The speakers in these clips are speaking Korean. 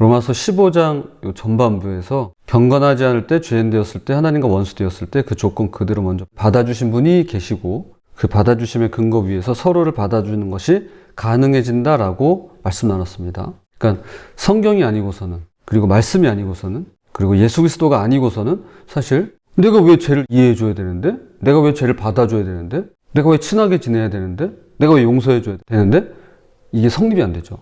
로마서 15장 전반부에서 경건하지 않을 때, 죄인 되었을 때, 하나님과 원수 되었을 때 그 조건 그대로 먼저 받아주신 분이 계시고 그 받아주심의 근거 위에서 서로를 받아주는 것이 가능해진다라고 말씀 나눴습니다. 그러니까 성경이 아니고서는, 그리고 말씀이 아니고서는, 그리고 예수 그리스도가 아니고서는 사실 내가 왜 죄를 이해해줘야 되는데, 내가 왜 죄를 받아줘야 되는데, 내가 왜 친하게 지내야 되는데, 내가 왜 용서해줘야 되는데, 이게 성립이 안 되죠.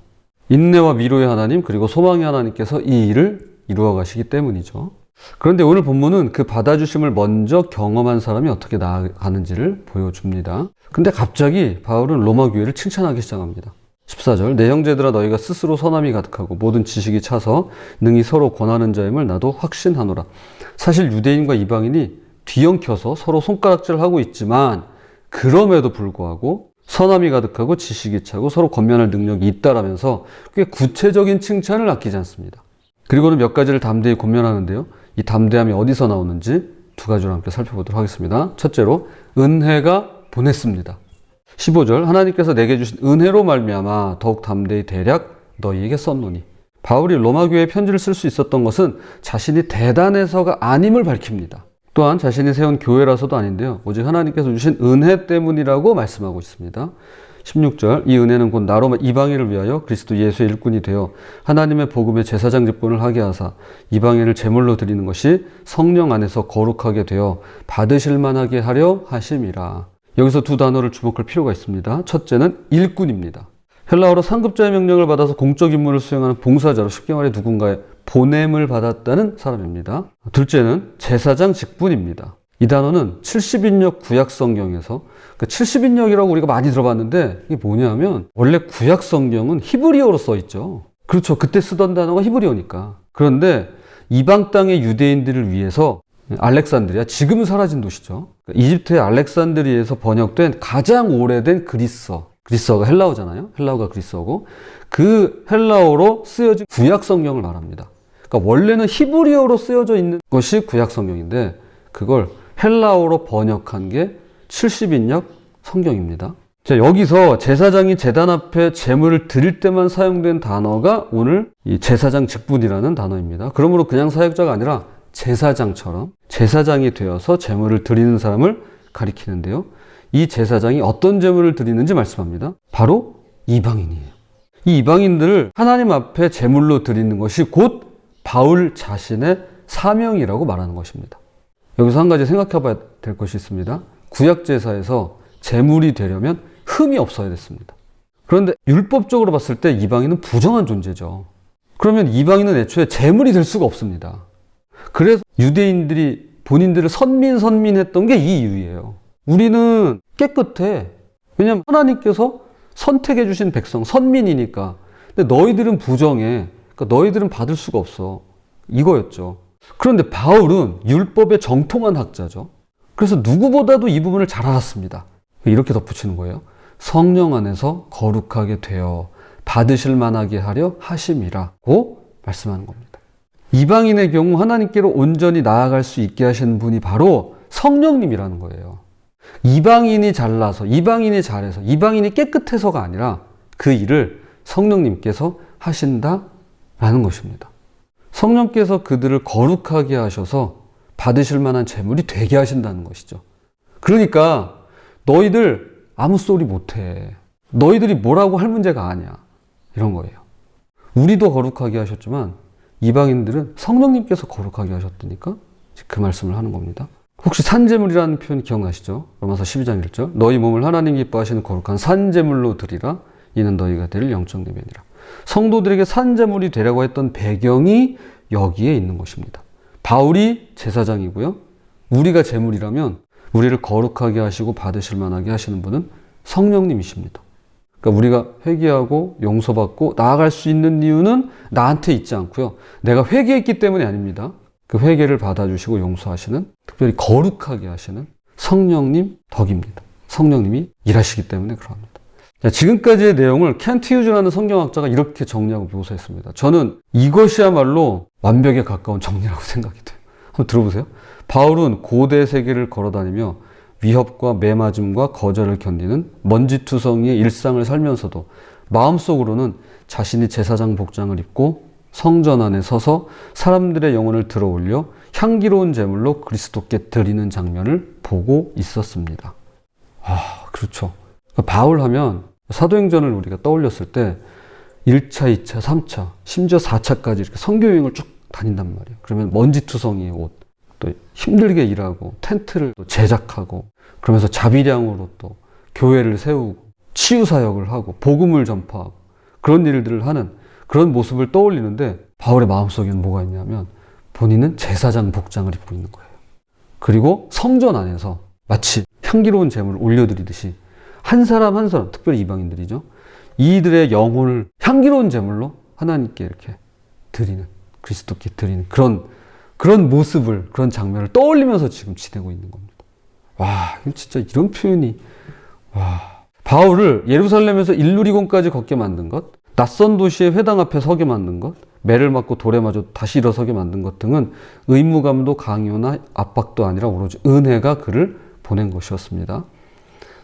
인내와 위로의 하나님, 그리고 소망의 하나님께서 이 일을 이루어 가시기 때문이죠. 그런데 오늘 본문은 그 받아주심을 먼저 경험한 사람이 어떻게 나아가는지를 보여줍니다. 근데 갑자기 바울은 로마 교회를 칭찬하기 시작합니다. 14절, 내 형제들아 너희가 스스로 선함이 가득하고 모든 지식이 차서 능히 서로 권하는 자임을 나도 확신하노라. 사실 유대인과 이방인이 뒤엉켜서 서로 손가락질을 하고 있지만 그럼에도 불구하고 선함이 가득하고 지식이 차고 서로 권면할 능력이 있다라면서 꽤 구체적인 칭찬을 아끼지 않습니다. 그리고는 몇 가지를 담대히 권면하는데요. 이 담대함이 어디서 나오는지 두 가지로 함께 살펴보도록 하겠습니다. 첫째로 은혜가 보냈습니다. 15절, 하나님께서 내게 주신 은혜로 말미암아 더욱 담대히 대략 너희에게 썼노니. 바울이 로마 교회에 편지를 쓸 수 있었던 것은 자신이 대단해서가 아님을 밝힙니다. 또한 자신이 세운 교회라서도 아닌데요. 오직 하나님께서 주신 은혜 때문이라고 말씀하고 있습니다. 16절, 이 은혜는 곧 나로 이방인을 위하여 그리스도 예수의 일꾼이 되어 하나님의 복음의 제사장 직분을 하게 하사 이방인을 제물로 드리는 것이 성령 안에서 거룩하게 되어 받으실 만하게 하려 하심이라. 여기서 두 단어를 주목할 필요가 있습니다. 첫째는 일꾼입니다. 헬라어로 상급자의 명령을 받아서 공적 임무를 수행하는 봉사자로, 쉽게 말해 누군가의 보냄을 받았다는 사람입니다. 둘째는 제사장 직분입니다. 이 단어는 70인역 구약 성경에서, 70인역이라고 우리가 많이 들어봤는데 이게 뭐냐면 원래 구약 성경은 히브리어로 써 있죠. 그렇죠. 그때 쓰던 단어가 히브리어니까. 그런데 이방 땅의 유대인들을 위해서 알렉산드리아, 지금은 사라진 도시죠. 이집트의 알렉산드리아에서 번역된 가장 오래된 그리스어가 헬라어잖아요. 헬라어가 그리스어고 그 헬라어로 쓰여진 구약 성경을 말합니다. 그러니까 원래는 히브리어로 쓰여져 있는 것이 구약 성경인데 그걸 헬라어로 번역한 게 70인역 성경입니다. 자, 여기서 제사장이 제단 앞에 제물을 드릴 때만 사용된 단어가 오늘 이 제사장 직분이라는 단어입니다. 그러므로 그냥 사역자가 아니라 제사장처럼 제사장이 되어서 제물을 드리는 사람을 가리키는데요. 이 제사장이 어떤 제물을 드리는지 말씀합니다. 바로 이방인이에요. 이 이방인들을 하나님 앞에 제물로 드리는 것이 곧 바울 자신의 사명이라고 말하는 것입니다. 여기서 한 가지 생각해 봐야 될 것이 있습니다. 구약 제사에서 제물이 되려면 흠이 없어야 됐습니다. 그런데 율법적으로 봤을 때 이방인은 부정한 존재죠. 그러면 이방인은 애초에 제물이 될 수가 없습니다. 그래서 유대인들이 본인들을 선민했던 게 이 이유예요. 우리는 깨끗해. 왜냐하면 하나님께서 선택해 주신 백성, 선민이니까. 근데 너희들은 부정해. 그러니까 너희들은 받을 수가 없어. 이거였죠. 그런데 바울은 율법의 정통한 학자죠. 그래서 누구보다도 이 부분을 잘 알았습니다. 이렇게 덧붙이는 거예요. 성령 안에서 거룩하게 되어 받으실 만하게 하려 하심이라고 말씀하는 겁니다. 이방인의 경우 하나님께로 온전히 나아갈 수 있게 하시는 분이 바로 성령님이라는 거예요. 이방인이 잘나서, 이방인이 잘해서, 이방인이 깨끗해서가 아니라 그 일을 성령님께서 하신다라는 것입니다. 성령께서 그들을 거룩하게 하셔서 받으실 만한 제물이 되게 하신다는 것이죠. 그러니까 너희들 아무 소리 못해. 너희들이 뭐라고 할 문제가 아니야. 이런 거예요. 우리도 거룩하게 하셨지만 이방인들은 성령님께서 거룩하게 하셨다니까 그 말씀을 하는 겁니다. 혹시 산제물이라는 표현 기억나시죠? 로마서 12장 1절. 너희 몸을 하나님 기뻐하시는 거룩한 산제물로 드리라. 이는 너희가 드릴 영적 예배니라. 성도들에게 산제물이 되라고 했던 배경이 여기에 있는 것입니다. 바울이 제사장이고요. 우리가 제물이라면 우리를 거룩하게 하시고 받으실 만하게 하시는 분은 성령님이십니다. 그러니까 우리가 회개하고 용서받고 나아갈 수 있는 이유는 나한테 있지 않고요. 내가 회개했기 때문이 아닙니다. 그 회개를 받아주시고 용서하시는, 특별히 거룩하게 하시는 성령님 덕입니다. 성령님이 일하시기 때문에 그러합니다. 자, 지금까지의 내용을 켄트 휴즈라는 성경학자가 이렇게 정리하고 묘사했습니다. 저는 이것이야말로 완벽에 가까운 정리라고 생각이 돼요. 한번 들어보세요. 바울은 고대 세계를 걸어다니며 위협과 매맞음과 거절을 견디는 먼지투성이의 일상을 살면서도 마음속으로는 자신이 제사장 복장을 입고 성전 안에 서서 사람들의 영혼을 들어 올려 향기로운 제물로 그리스도께 드리는 장면을 보고 있었습니다. 그렇죠. 바울 하면 사도행전을 우리가 떠올렸을 때 1차, 2차, 3차, 심지어 4차까지 이렇게 선교 여행을 쭉 다닌단 말이에요. 그러면 먼지투성이의 옷, 또 힘들게 일하고 텐트를 또 제작하고 그러면서 자비량으로 또 교회를 세우고 치유사역을 하고 복음을 전파하고 그런 일들을 하는 그런 모습을 떠올리는데 바울의 마음속에는 뭐가 있냐면 본인은 제사장 복장을 입고 있는 거예요. 그리고 성전 안에서 마치 향기로운 제물을 올려드리듯이 한 사람 한 사람, 특별히 이방인들이죠. 이들의 영혼을 향기로운 제물로 하나님께 이렇게 드리는, 그리스도께 드리는 그런 모습을, 그런 장면을 떠올리면서 지금 지내고 있는 겁니다. 진짜 이런 표현이, 바울을 예루살렘에서 일루리곤까지 걷게 만든 것, 낯선 도시의 회당 앞에 서게 만든 것, 매를 맞고 돌에 맞아 다시 일어서게 만든 것 등은 의무감도 강요나 압박도 아니라 오로지 은혜가 그를 보낸 것이었습니다.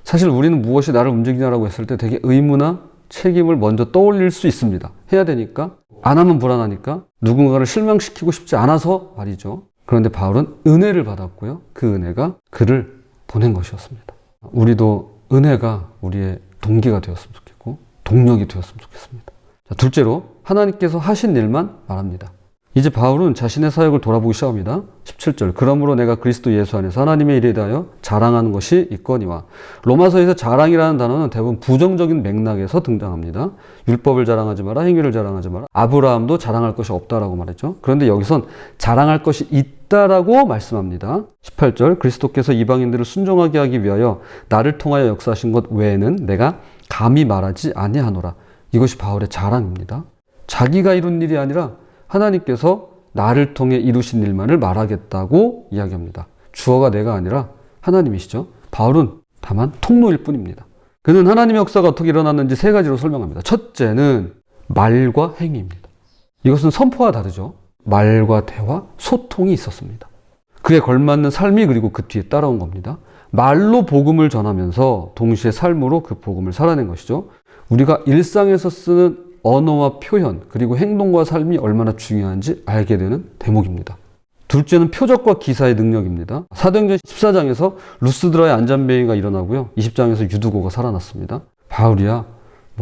사실 우리는 무엇이 나를 움직이냐라고 했을 때 되게 의무나 책임을 먼저 떠올릴 수 있습니다. 해야 되니까, 안 하면 불안하니까, 누군가를 실망시키고 싶지 않아서 말이죠. 그런데 바울은 은혜를 받았고요. 그 은혜가 그를 보낸 것이었습니다. 우리도 은혜가 우리의 동기가 되었으면 좋겠고 동력이 되었으면 좋겠습니다. 자, 둘째로 하나님께서 하신 일만 말합니다. 이제 바울은 자신의 사역을 돌아보기 시작합니다. 17절. 그러므로 내가 그리스도 예수 안에서 하나님의 일에 대하여 자랑하는 것이 있거니와. 로마서에서 자랑이라는 단어는 대부분 부정적인 맥락에서 등장합니다. 율법을 자랑하지 마라, 행위를 자랑하지 마라. 아브라함도 자랑할 것이 없다라고 말했죠. 그런데 여기선 자랑할 것이 있다라고 말씀합니다. 18절. 그리스도께서 이방인들을 순종하게 하기 위하여 나를 통하여 역사하신 것 외에는 내가 감히 말하지 아니하노라. 이것이 바울의 자랑입니다. 자기가 이룬 일이 아니라 하나님께서 나를 통해 이루신 일만을 말하겠다고 이야기합니다. 주어가 내가 아니라 하나님이시죠. 바울은 다만 통로일 뿐입니다. 그는 하나님의 역사가 어떻게 일어났는지 세 가지로 설명합니다. 첫째는 말과 행위입니다. 이것은 선포와 다르죠. 말과 대화, 소통이 있었습니다. 그에 걸맞는 삶이 그리고 그 뒤에 따라온 겁니다. 말로 복음을 전하면서 동시에 삶으로 그 복음을 살아낸 것이죠. 우리가 일상에서 쓰는 언어와 표현 그리고 행동과 삶이 얼마나 중요한지 알게 되는 대목입니다. 둘째는 표적과 기사의 능력입니다. 사도행전 14장에서 루스드라의 안전뱅이가 일어나고요. 20장에서 유두고가 살아났습니다. 바울이야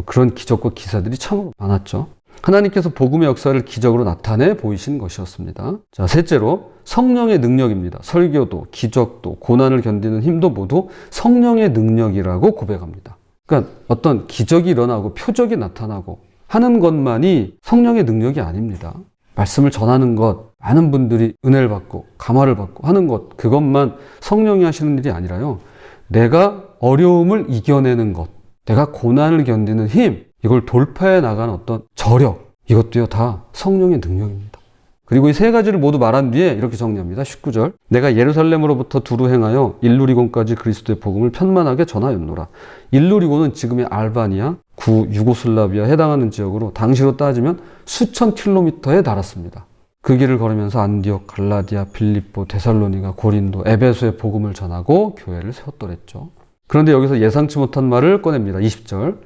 그런 기적과 기사들이 참 많았죠. 하나님께서 복음의 역사를 기적으로 나타내 보이신 것이었습니다. 자, 셋째로 성령의 능력입니다. 설교도 기적도 고난을 견디는 힘도 모두 성령의 능력이라고 고백합니다. 그러니까 어떤 기적이 일어나고 표적이 나타나고 하는 것만이 성령의 능력이 아닙니다. 말씀을 전하는 것, 많은 분들이 은혜를 받고 감화를 받고 하는 것, 그것만 성령이 하시는 일이 아니라요. 내가 어려움을 이겨내는 것, 내가 고난을 견디는 힘, 이걸 돌파해 나가는 어떤 저력, 이것도요 다 성령의 능력입니다. 그리고 이 세 가지를 모두 말한 뒤에 이렇게 정리합니다. 19절. 내가 예루살렘으로부터 두루 행하여 일루리곤까지 그리스도의 복음을 편만하게 전하였노라. 일루리곤은 지금의 알바니아, 구 유고슬라비아에 해당하는 지역으로 당시로 따지면 수천 킬로미터에 달았습니다. 그 길을 걸으면서 안디옥, 갈라디아, 빌립보, 데살로니가, 고린도, 에베소의 복음을 전하고 교회를 세웠더랬죠. 그런데 여기서 예상치 못한 말을 꺼냅니다. 20절.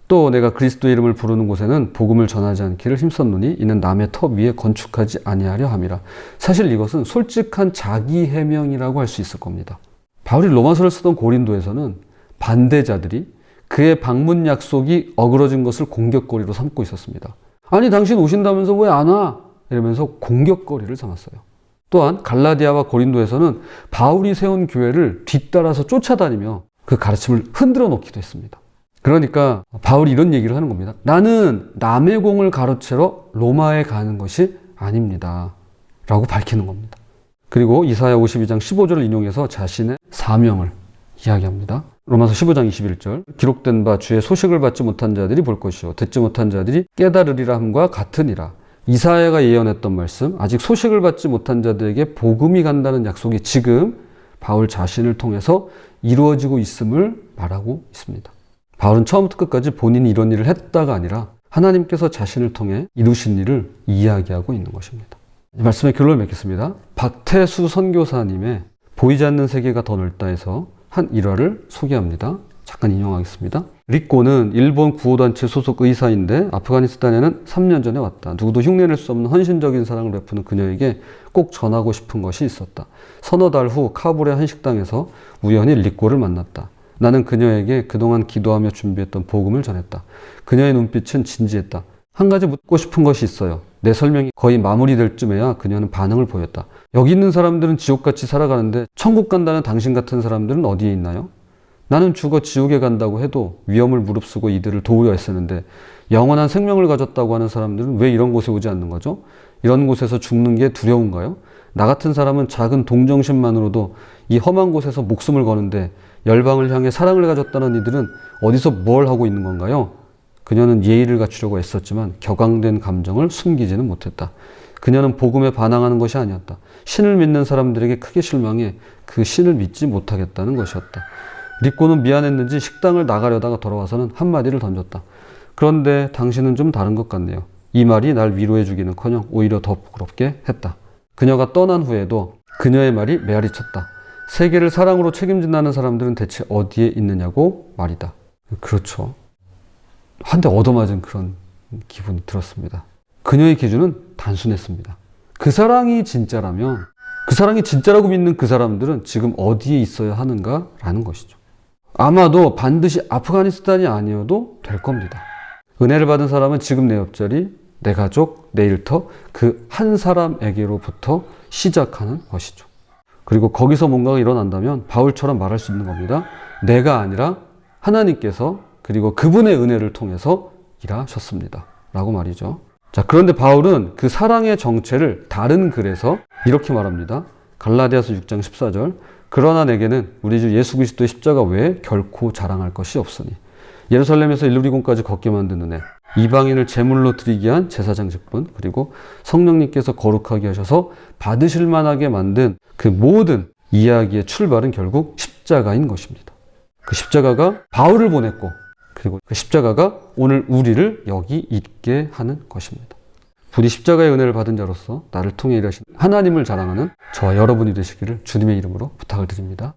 또 내가 그리스도의 이름을 부르는 곳에는 복음을 전하지 않기를 힘썼노니 이는 남의 터 위에 건축하지 아니하려 함이라. 사실 이것은 솔직한 자기 해명이라고 할 수 있을 겁니다. 바울이 로마서를 쓰던 고린도에서는 반대자들이 그의 방문 약속이 어그러진 것을 공격거리로 삼고 있었습니다. 아니 당신 오신다면서 왜 안 와? 이러면서 공격거리를 삼았어요. 또한 갈라디아와 고린도에서는 바울이 세운 교회를 뒤따라서 쫓아다니며 그 가르침을 흔들어 놓기도 했습니다. 그러니까 바울이 이런 얘기를 하는 겁니다. 나는 남의 공을 가로채러 로마에 가는 것이 아닙니다. 라고 밝히는 겁니다. 그리고 이사야 52장 15절을 인용해서 자신의 사명을 이야기합니다. 로마서 15장 21절. 기록된 바 주의 소식을 받지 못한 자들이 볼 것이요 듣지 못한 자들이 깨달으리라 함과 같으니라. 이사야가 예언했던 말씀, 아직 소식을 받지 못한 자들에게 복음이 간다는 약속이 지금 바울 자신을 통해서 이루어지고 있음을 말하고 있습니다. 바울은 처음부터 끝까지 본인이 이런 일을 했다가 아니라 하나님께서 자신을 통해 이루신 일을 이야기하고 있는 것입니다. 이 말씀의 결론을 맺겠습니다. 박태수 선교사님의 보이지 않는 세계가 더 넓다에서 한 일화를 소개합니다. 잠깐 인용하겠습니다. 리꼬는 일본 구호단체 소속 의사인데 아프가니스탄에는 3년 전에 왔다. 누구도 흉내낼 수 없는 헌신적인 사랑을 베푸는 그녀에게 꼭 전하고 싶은 것이 있었다. 서너 달 후 카불의 한 식당에서 우연히 리꼬를 만났다. 나는 그녀에게 그동안 기도하며 준비했던 복음을 전했다. 그녀의 눈빛은 진지했다. 한 가지 묻고 싶은 것이 있어요. 내 설명이 거의 마무리될 쯤에야 그녀는 반응을 보였다. 여기 있는 사람들은 지옥같이 살아가는데 천국 간다는 당신 같은 사람들은 어디에 있나요? 나는 죽어 지옥에 간다고 해도 위험을 무릅쓰고 이들을 도우려 했었는데 영원한 생명을 가졌다고 하는 사람들은 왜 이런 곳에 오지 않는 거죠? 이런 곳에서 죽는 게 두려운가요? 나 같은 사람은 작은 동정심만으로도 이 험한 곳에서 목숨을 거는데 열방을 향해 사랑을 가졌다는 이들은 어디서 뭘 하고 있는 건가요? 그녀는 예의를 갖추려고 애썼지만 격앙된 감정을 숨기지는 못했다. 그녀는 복음에 반항하는 것이 아니었다. 신을 믿는 사람들에게 크게 실망해 그 신을 믿지 못하겠다는 것이었다. 리꼬는 미안했는지 식당을 나가려다가 돌아와서는 한마디를 던졌다. 그런데 당신은 좀 다른 것 같네요. 이 말이 날 위로해주기는커녕 오히려 더 부끄럽게 했다. 그녀가 떠난 후에도 그녀의 말이 메아리쳤다. 세계를 사랑으로 책임진다는 사람들은 대체 어디에 있느냐고 말이다. 그렇죠. 한 대 얻어맞은 그런 기분이 들었습니다. 그녀의 기준은 단순했습니다. 그 사랑이 진짜라면, 그 사랑이 진짜라고 믿는 그 사람들은 지금 어디에 있어야 하는가라는 것이죠. 아마도 반드시 아프가니스탄이 아니어도 될 겁니다. 은혜를 받은 사람은 지금 내 옆자리, 내 가족, 내 일터, 그 한 사람에게로부터 시작하는 것이죠. 그리고 거기서 뭔가가 일어난다면 바울처럼 말할 수 있는 겁니다. 내가 아니라 하나님께서 그리고 그분의 은혜를 통해서 일하셨습니다. 라고 말이죠. 자, 그런데 바울은 그 사랑의 정체를 다른 글에서 이렇게 말합니다. 갈라디아서 6장 14절. 그러나 내게는 우리 주 예수 그리스도의 십자가 외에 결코 자랑할 것이 없으니 예루살렘에서 일루리곤까지 걷게 만든 은혜, 이방인을 제물로 드리게 한 제사장 직분, 그리고 성령님께서 거룩하게 하셔서 받으실 만하게 만든 그 모든 이야기의 출발은 결국 십자가인 것입니다. 그 십자가가 바울을 보냈고 그리고 그 십자가가 오늘 우리를 여기 있게 하는 것입니다. 부디 십자가의 은혜를 받은 자로서 나를 통해 일하신 하나님을 자랑하는 저와 여러분이 되시기를 주님의 이름으로 부탁을 드립니다.